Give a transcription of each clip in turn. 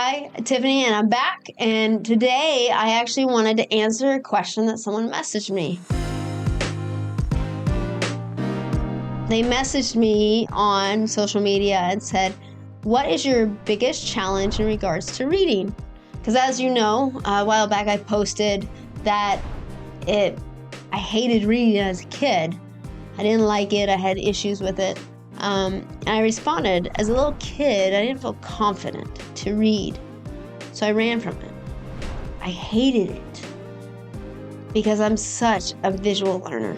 Hi, Tiffany, and I'm back. And today I actually wanted to answer a question that someone messaged me. They messaged me on social media and said, what is your biggest challenge in regards to reading? Because as you know, a while back I posted that I hated reading as a kid. I didn't like it. I had issues with it. And I responded, as a little kid, I didn't feel confident to read. So I ran from it. I hated it because I'm such a visual learner.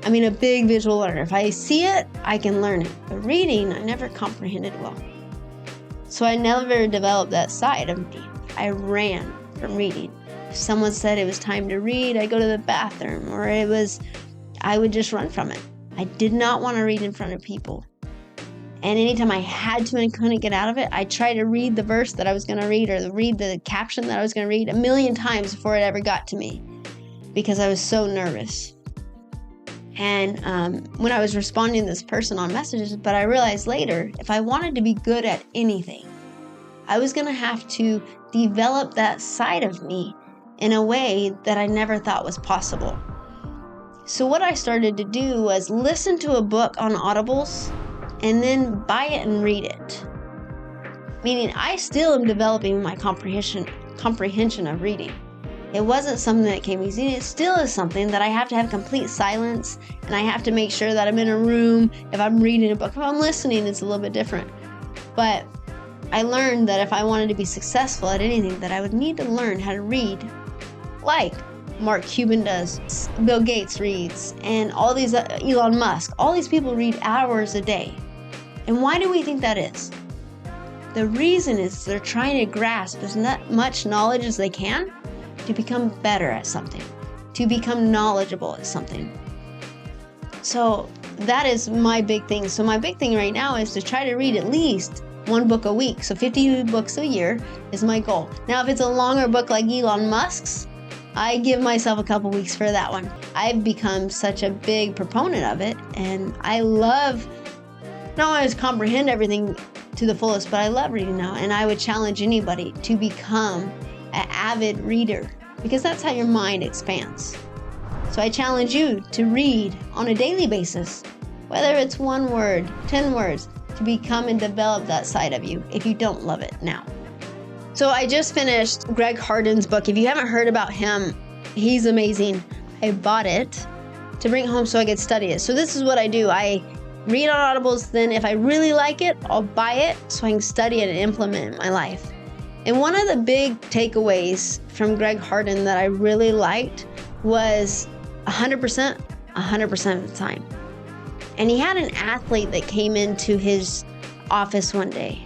I mean, a big visual learner. If I see it, I can learn it. But reading, I never comprehended well. So I never developed that side of me. I ran from reading. If someone said it was time to read, I'd go to the bathroom, or I would just run from it. I did not want to read in front of people. And anytime I had to and couldn't get out of it, I tried to read the verse that I was going to read or read the caption that I was going to read 1,000,000 times before it ever got to me because I was so nervous. And when I was responding to this person on messages, but I realized later, if I wanted to be good at anything, I was going to have to develop that side of me in a way that I never thought was possible. So what I started to do was listen to a book on Audibles and then buy it and read it. Meaning I still am developing my comprehension of reading. It wasn't something that came easy. It still is something that I have to have complete silence, and I have to make sure that I'm in a room. If I'm reading a book, if I'm listening, it's a little bit different. But I learned that if I wanted to be successful at anything, that I would need to learn how to read like Mark Cuban does, Bill Gates reads, and all these Elon Musk, all these people read hours a day. And why do we think that is? The reason is they're trying to grasp as much knowledge as they can to become better at something, to become knowledgeable at something. So that is my big thing. So my big thing right now is to try to read at least one book a week. So 50 books a year is my goal. Now, if it's a longer book like Elon Musk's, I give myself a couple weeks for that one. I've become such a big proponent of it, and I love not only to comprehend everything to the fullest, but I love reading now, and I would challenge anybody to become an avid reader because that's how your mind expands. So I challenge you to read on a daily basis, whether it's 1 word, 10 words, to become and develop that side of you if you don't love it now. So I just finished Greg Harden's book. If you haven't heard about him, he's amazing. I bought it to bring home so I could study it. So this is what I do. I read on Audibles, then if I really like it, I'll buy it so I can study it and implement it in my life. And one of the big takeaways from Greg Harden that I really liked was 100% of the time. And he had an athlete that came into his office one day.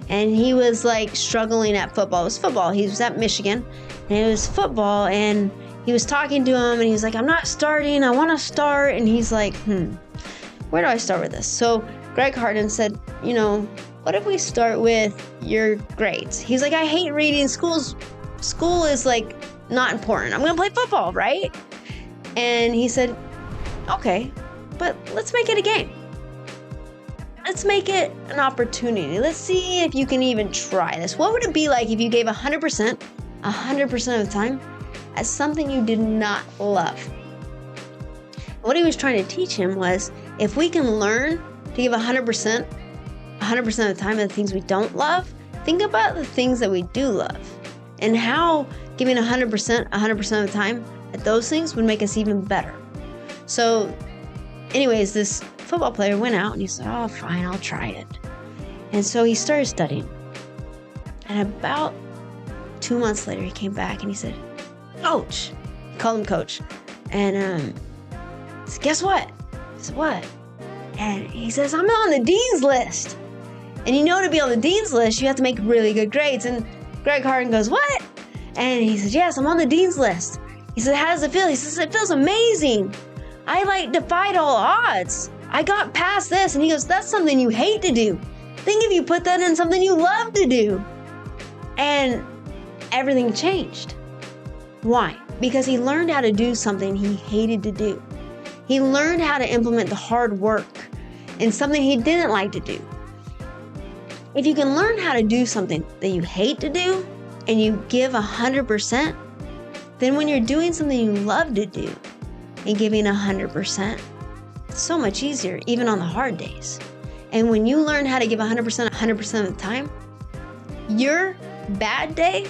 And he was like struggling at football. It was football. He was at Michigan, and it was football. And he was talking to him, and he was like, I'm not starting. I want to start. And he's like, where do I start with this? So Greg Harden said, what if we start with your grades? He's like, I hate reading. School is like not important. I'm going to play football, right? And he said, okay, but let's make it a game. Let's make it an opportunity. Let's see if you can even try this. What would it be like if you gave 100% of the time at something you did not love? What he was trying to teach him was if we can learn to give 100% of the time at the things we don't love, think about the things that we do love and how giving 100% of the time at those things would make us even better. So anyways, this football player went out and he said, oh, fine, I'll try it. And so he started studying. And about 2 months later, he came back and he said, Coach. He called him Coach. And he said, guess what? I said, what? And he says, I'm on the dean's list. And to be on the dean's list, you have to make really good grades. And Greg Harden goes, what? And he says, yes, I'm on the dean's list. He said, how does it feel? He says, it feels amazing. I defied all odds. I got past this. And he goes, that's something you hate to do. Think if you put that in something you love to do. And everything changed. Why? Because he learned how to do something he hated to do. He learned how to implement the hard work in something he didn't like to do. If you can learn how to do something that you hate to do and you give 100%, then when you're doing something you love to do and giving 100%, it's so much easier, even on the hard days. And when you learn how to give 100% of the time, your bad day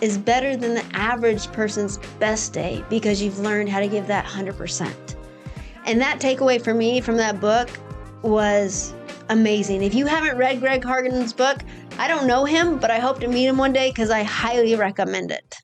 is better than the average person's best day because you've learned how to give that 100%. And that takeaway for me from that book was amazing. If you haven't read Greg Hargan's book, I don't know him, but I hope to meet him one day because I highly recommend it.